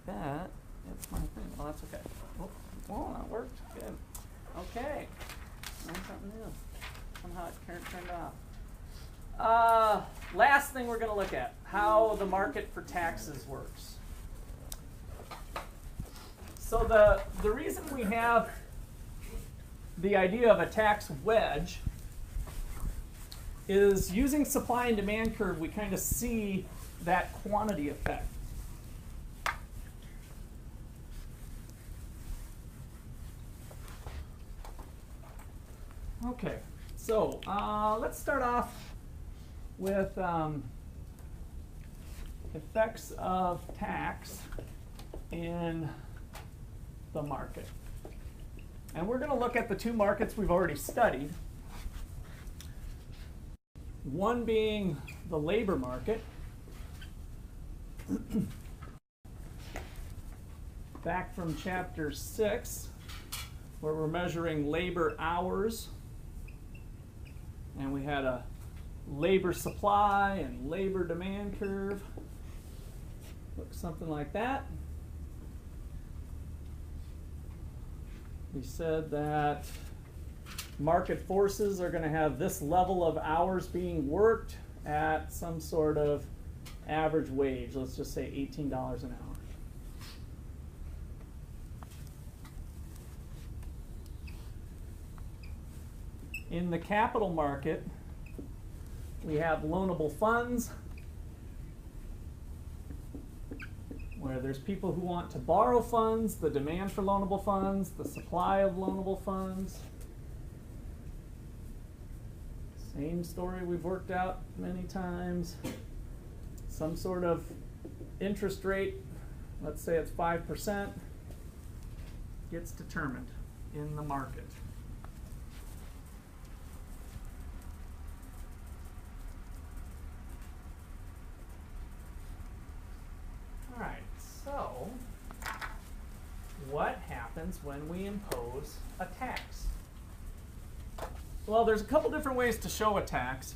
bet it's my thing. Well, that's okay. Oh, that worked. Good. Okay. Learn something new. Somehow it turned off. Last thing we're going to look at, how the market for taxes works. So the reason we have the idea of a tax wedge is using supply and demand curve, we kind of see that quantity effect. Okay, so let's start off with effects of tax in the market. And we're going to look at the two markets we've already studied. One being the labor market. Back from chapter 6, where we're measuring labor hours. And we had a labor supply and labor demand curve. Looks something like that. We said that market forces are going to have this level of hours being worked at some sort of average wage. Let's just say $18 an hour. In the capital market, we have loanable funds, where there's people who want to borrow funds, the demand for loanable funds, the supply of loanable funds. Same story we've worked out many times. Some sort of interest rate, let's say it's 5%, gets determined in the market. All right, so what happens when we impose a tax? Well, there's a couple different ways to show a tax.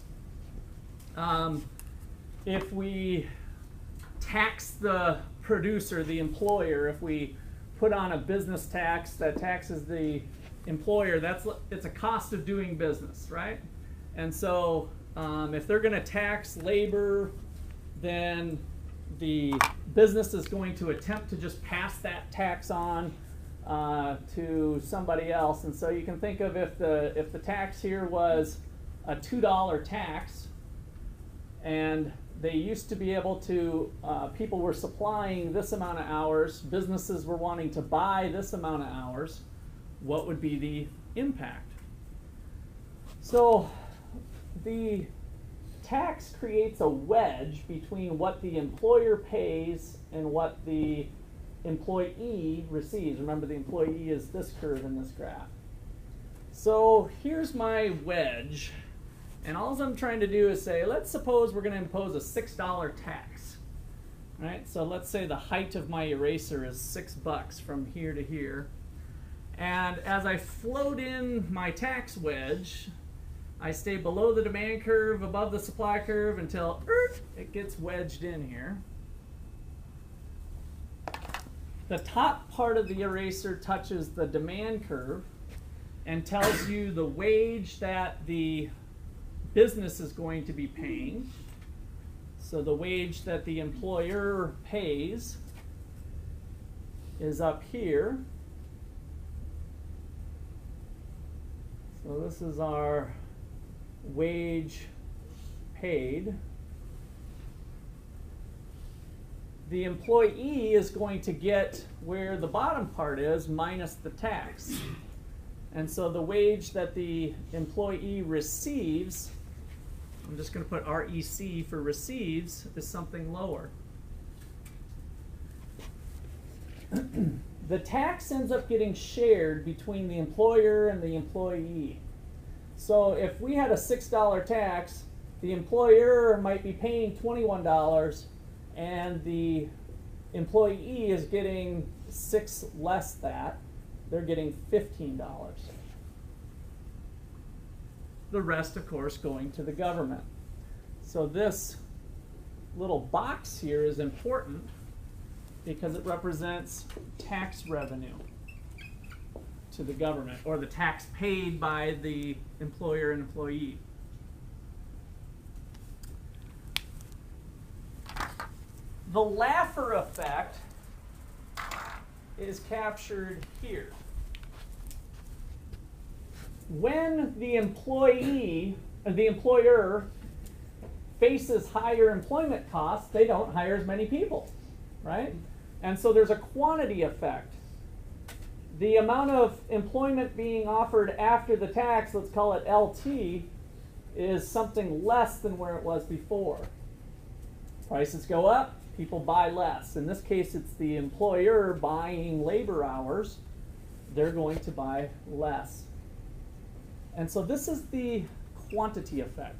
If we tax the producer, the employer, if we put on a business tax that taxes the employer, it's a cost of doing business, right? And so if they're going to tax labor, then the business is going to attempt to just pass that tax on to somebody else. And so you can think of if the tax here was a $2 tax, and they used to be able to, people were supplying this amount of hours, businesses were wanting to buy this amount of hours, what would be the impact? So the tax creates a wedge between what the employer pays and what the employee receives. Remember, the employee is this curve in this graph. So here's my wedge, and all I'm trying to do is say, let's suppose we're going to impose a $6 tax. Right? So let's say the height of my eraser is $6 from here to here. And as I float in my tax wedge, I stay below the demand curve, above the supply curve until it gets wedged in here. The top part of the eraser touches the demand curve and tells you the wage that the business is going to be paying. So the wage that the employer pays is up here. So this is our wage paid. The employee is going to get where the bottom part is minus the tax. And so the wage that the employee receives, I'm just going to put REC for receives, is something lower. The tax ends up getting shared between the employer and the employee. So if we had a $6 tax, the employer might be paying $21, and the employee is getting 6 less that. They're getting $15. The rest, of course, going to the government. So this little box here is important because it represents tax revenue to the government, or the tax paid by the employer and employee. The Laffer effect is captured here. When the employee, or the employer, faces higher employment costs, they don't hire as many people, right? And so there's a quantity effect. The amount of employment being offered after the tax, let's call it LT, is something less than where it was before. Prices go up, people buy less. In this case, it's the employer buying labor hours. They're going to buy less. And so this is the quantity effect.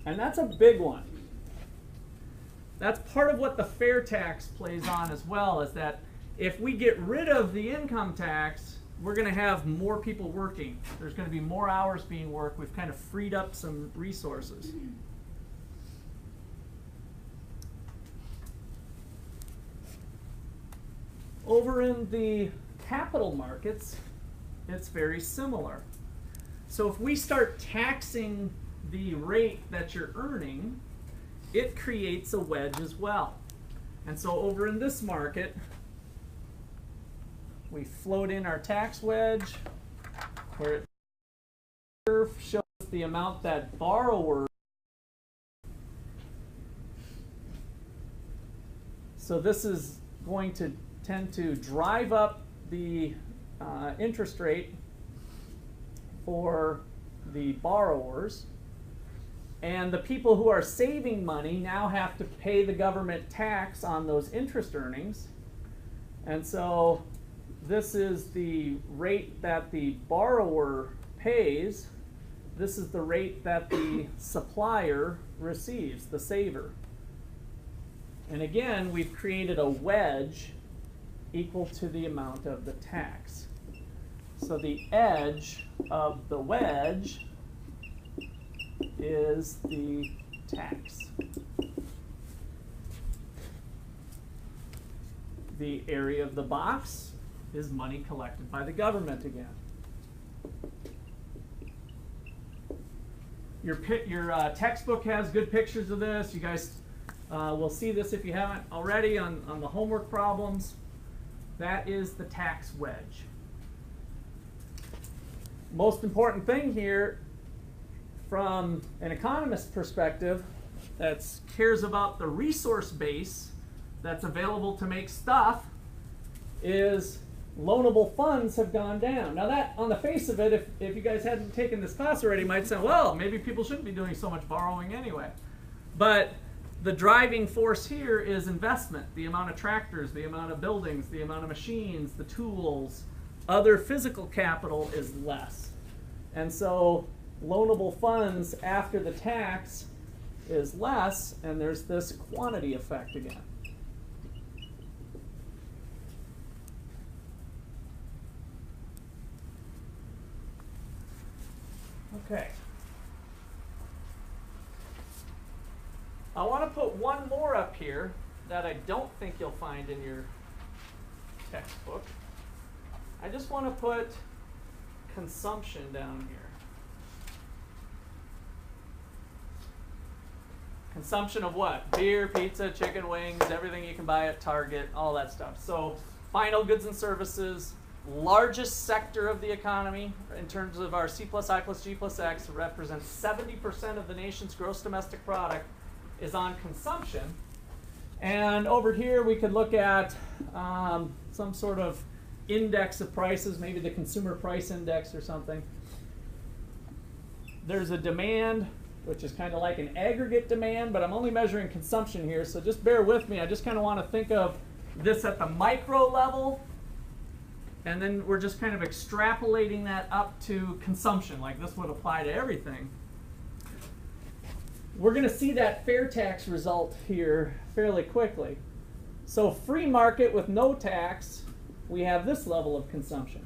And that's a big one. That's part of what the fair tax plays on as well, is that if we get rid of the income tax, we're going to have more people working. There's going to be more hours being worked. We've kind of freed up some resources. Over in the capital markets, it's very similar. So if we start taxing the rate that you're earning, it creates a wedge as well. And so over in this market, we float in our tax wedge, where it curve shows the amount that borrower. So this is going to tend to drive up the interest rate for the borrowers. And the people who are saving money now have to pay the government tax on those interest earnings. And so this is the rate that the borrower pays. This is the rate that the supplier receives, the saver. And again, we've created a wedge equal to the amount of the tax. So the edge of the wedge is the tax. The area of the box is money collected by the government again. Your textbook has good pictures of this. You guys will see this if you haven't already on the homework problems. That is the tax wedge. Most important thing here, from an economist perspective that cares about the resource base that's available to make stuff, is loanable funds have gone down. Now that, on the face of it, if you guys hadn't taken this class already, might say, well, maybe people shouldn't be doing so much borrowing anyway. But the driving force here is investment, the amount of tractors, the amount of buildings, the amount of machines, the tools. Other physical capital is less. And so loanable funds after the tax is less, and there's this quantity effect again. Okay. I want to put one more up here that I don't think you'll find in your textbook. I just want to put consumption down here. Consumption of what? Beer, pizza, chicken wings, everything you can buy at Target, all that stuff. So final goods and services, largest sector of the economy in terms of our C plus I plus G plus X, represents 70% of the nation's gross domestic product is on consumption. And over here we could look at some sort of index of prices, maybe the consumer price index or something. There's a demand, which is kind of like an aggregate demand, but I'm only measuring consumption here, so just bear with me. I just kind of want to think of this at the micro level, and then we're just kind of extrapolating that up to consumption, like this would apply to everything. We're going to see that fair tax result here fairly quickly. So free market with no tax, we have this level of consumption.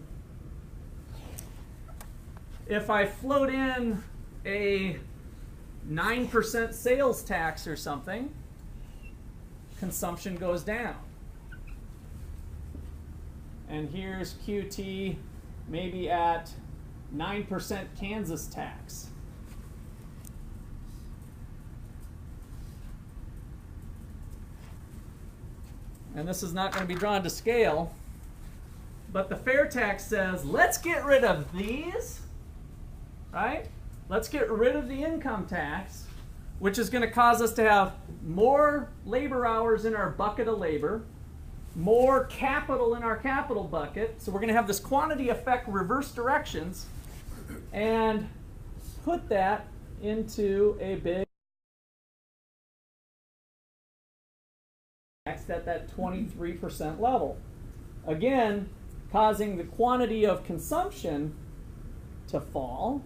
If I float in a 9% sales tax or something, consumption goes down. And here's QT maybe at 9% Kansas tax. And this is not going to be drawn to scale, but the fair tax says, let's get rid of these, right? Let's get rid of the income tax, which is going to cause us to have more labor hours in our bucket of labor, more capital in our capital bucket. So we're going to have this quantity effect reverse directions and put that into a big tax at that 23% level. Again, causing the quantity of consumption to fall.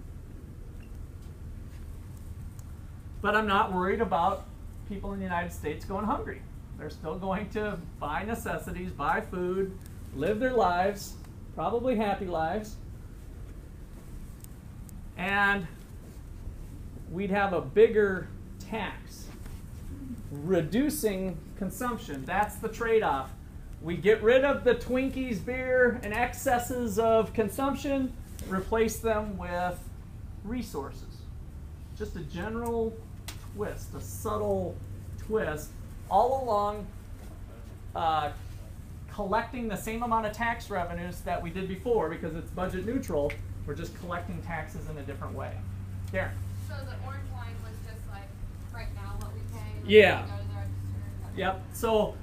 But I'm not worried about people in the United States going hungry. They're still going to buy necessities, buy food, live their lives, probably happy lives. And we'd have a bigger tax, reducing consumption. That's the trade-off. We get rid of the Twinkies, beer, and excesses of consumption, replace them with resources. Just a general twist, a subtle twist, all along collecting the same amount of tax revenues that we did before because it's budget neutral. We're just collecting taxes in a different way. Karen? So the orange line was just like right now what we pay? Like Yeah. Go to the register? Yep. So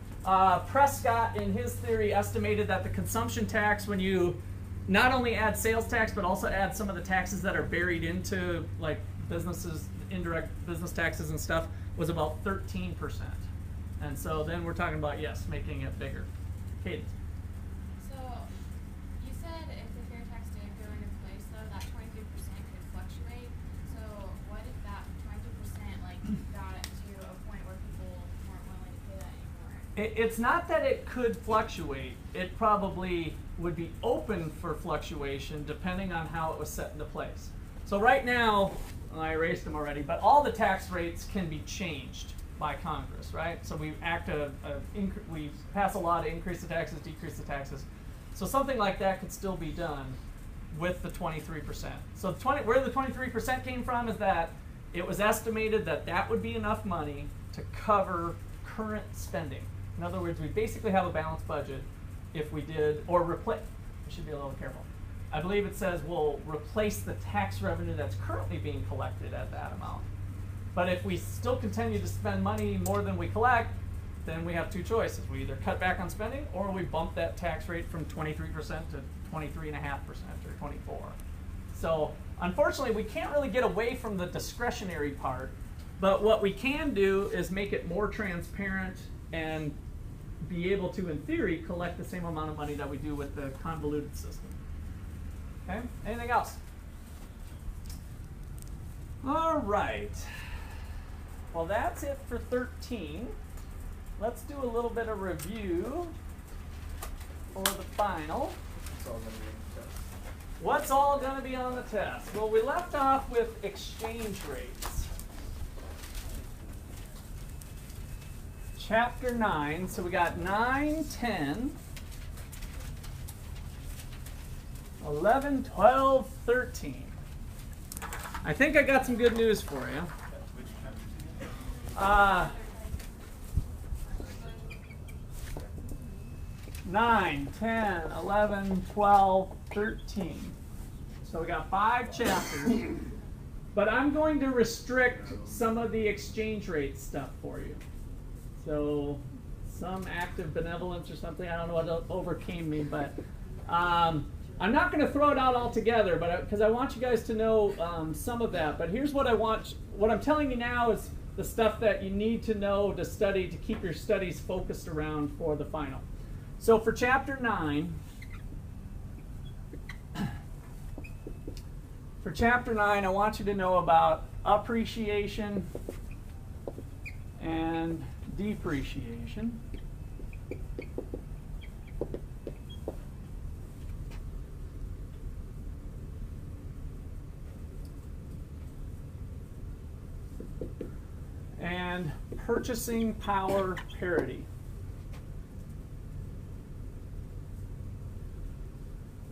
Prescott, in his theory, estimated that the consumption tax, when you not only add sales tax, but also add some of the taxes that are buried into like businesses, indirect business taxes and stuff, was about 13%. And so then we're talking about, yes, making it bigger. Kate? So you said if the fair tax didn't go into place, though, that 23% could fluctuate. So what if that 20% like got to a point where people weren't willing to pay that anymore? It's not that it could fluctuate. It probably would be open for fluctuation depending on how it was set into place. So right now, I erased them already, but all the tax rates can be changed by Congress, right? So we we pass a law to increase the taxes, decrease the taxes. So something like that could still be done with the 23%. So where the 23% came from is that it was estimated that that would be enough money to cover current spending. In other words, we basically have a balanced budget if we did, or replace, we should be a little careful. I believe it says we'll replace the tax revenue that's currently being collected at that amount. But if we still continue to spend money more than we collect, then we have two choices. We either cut back on spending or we bump that tax rate from 23% to 23.5% or 24%. So unfortunately, we can't really get away from the discretionary part, but what we can do is make it more transparent and be able to, in theory, collect the same amount of money that we do with the convoluted system. Okay, anything else? All right. Well, that's it for 13. Let's do a little bit of review for the final. What's all going to be on the test? Well, we left off with exchange rates. Chapter 9. So we got 9, 10, 11, 12, 13. I think I got some good news for you. 9, 10, 11, 12, 13. So we got 5 chapters. But I'm going to restrict some of the exchange rate stuff for you. So some act of benevolence or something, I don't know what overcame me, but I'm not going to throw it out altogether, but because I want you guys to know some of that. But here's what I want. What I'm telling you now is the stuff that you need to know to study to keep your studies focused around for the final. So for chapter 9, I want you to know about appreciation and depreciation. And purchasing power parity.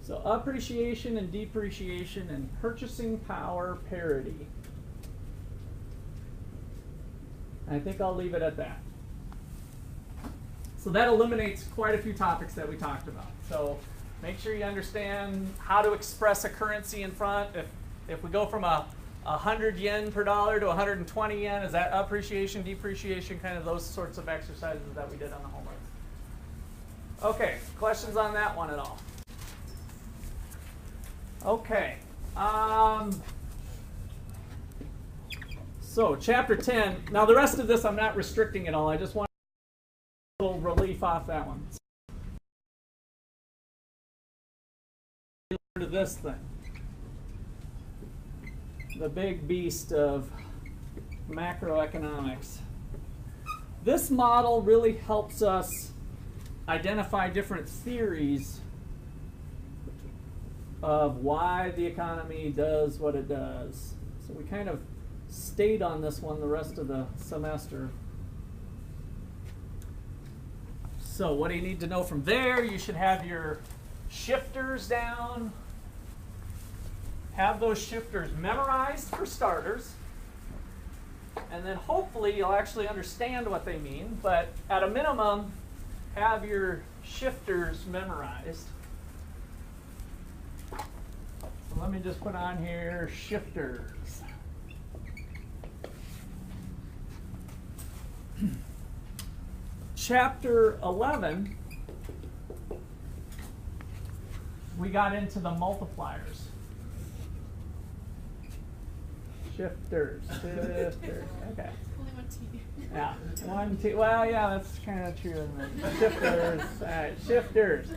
So appreciation and depreciation and purchasing power parity. I think I'll leave it at that. So that eliminates quite a few topics that we talked about. So make sure you understand how to express a currency in front. If we go from a 100 yen per dollar to 120 yen, is that appreciation, depreciation, kind of those sorts of exercises that we did on the homework? Okay, questions on that one at all? Okay. So chapter 10. Now the rest of this I'm not restricting at all. I just want a little relief off that one. To this thing. The big beast of macroeconomics. This model really helps us identify different theories of why the economy does what it does. So we kind of stayed on this one the rest of the semester. So what do you need to know from there? You should have your shifters down. Have those shifters memorized for starters. And then hopefully you'll actually understand what they mean. But at a minimum, have your shifters memorized. So let me just put on here shifters. Chapter 11, we got into the multipliers. Shifters. Okay. Only one T. Yeah, 1, 2. Well, yeah, that's kind of true. Isn't it? Shifters. All right, shifters.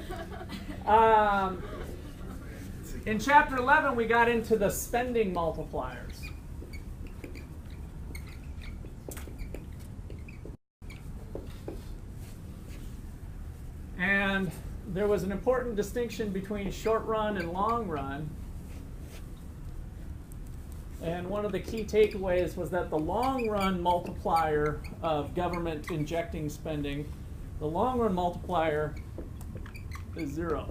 In chapter 11, we got into the spending multipliers. And there was an important distinction between short run and long run. And one of the key takeaways was that the long run multiplier of government injecting spending, the long run multiplier is 0.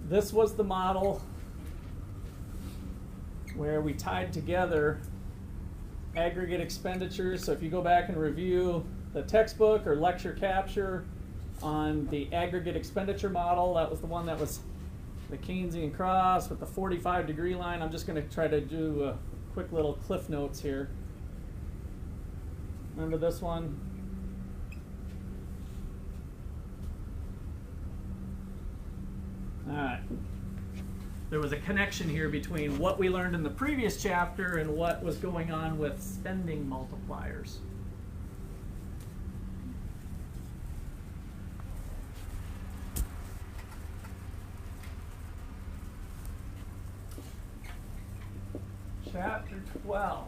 This was the model where we tied together aggregate expenditures. So if you go back and review the textbook or lecture capture on the aggregate expenditure model, that was the one that was the Keynesian cross with the 45-degree line. I'm just going to try to do a quick little cliff notes here. Remember this one? All right. There was a connection here between what we learned in the previous chapter and what was going on with spending multipliers. Chapter 12.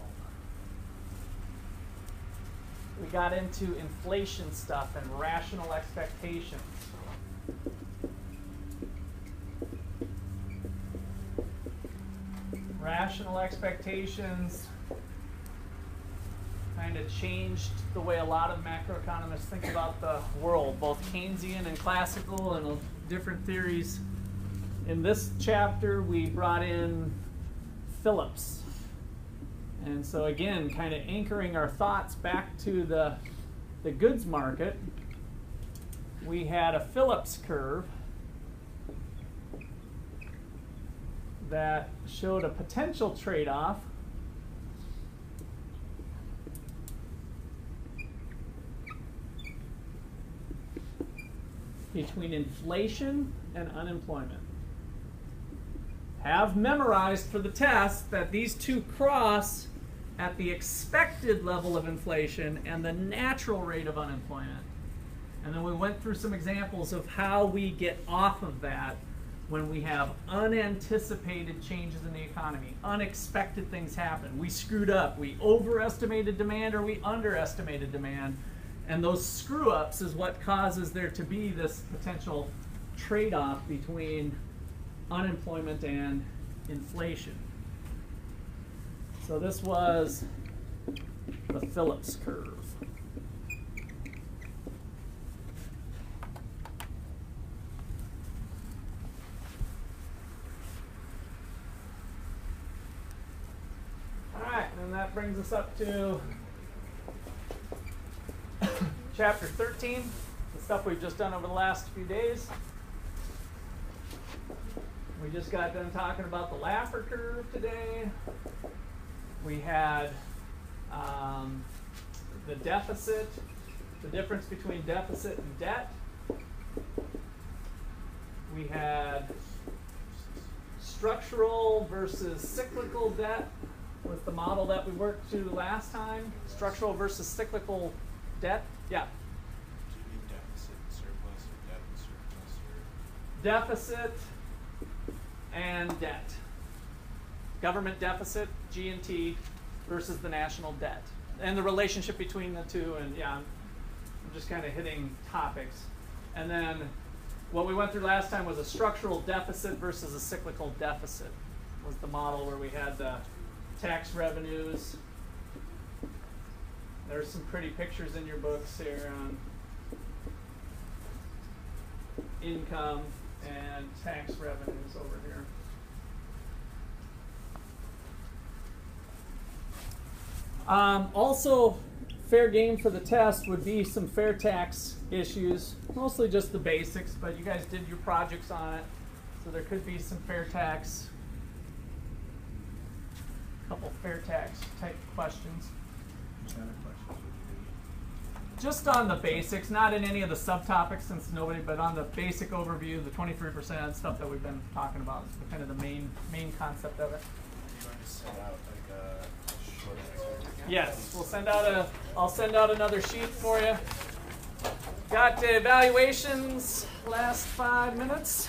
We got into inflation stuff and rational expectations. Rational expectations kind of changed the way a lot of macroeconomists think about the world, both Keynesian and classical and different theories. In this chapter, we brought in Phillips. And so again, kind of anchoring our thoughts back to the goods market, we had a Phillips curve that showed a potential trade-off between inflation and unemployment. Have memorized for the test that these two cross at the expected level of inflation and the natural rate of unemployment. And then we went through some examples of how we get off of that when we have unanticipated changes in the economy. Unexpected things happen. We screwed up. We overestimated demand or we underestimated demand. And those screw-ups is what causes there to be this potential trade-off between unemployment and inflation. So this was the Phillips curve. All right, and that brings us up to chapter 13, the stuff we've just done over the last few days. We just got done talking about the Laffer curve today. We had the deficit, the difference between deficit and debt. We had structural versus cyclical debt was the model that we worked to last time. Structural versus cyclical debt. Yeah. Do you mean deficit and surplus or debt and surplus or? Deficit and debt. Government deficit, G&T, versus the national debt. And the relationship between the two, and yeah, I'm just kind of hitting topics. And then what we went through last time was a structural deficit versus a cyclical deficit. Was the model where we had the tax revenues. There's some pretty pictures in your books here on income and tax revenues over here. Also, fair game for the test would be some fair tax issues, mostly just the basics, but you guys did your projects on it, so there could be some fair tax, couple fair tax type questions. What kind of questions would you Just on the basics, not in any of the subtopics since nobody, but on the basic overview, the 23% stuff that we've been talking about, is kind of the main concept of it. Are you going to send out like a short answer? Yes, I'll send out another sheet for you. Got the evaluations, last 5 minutes.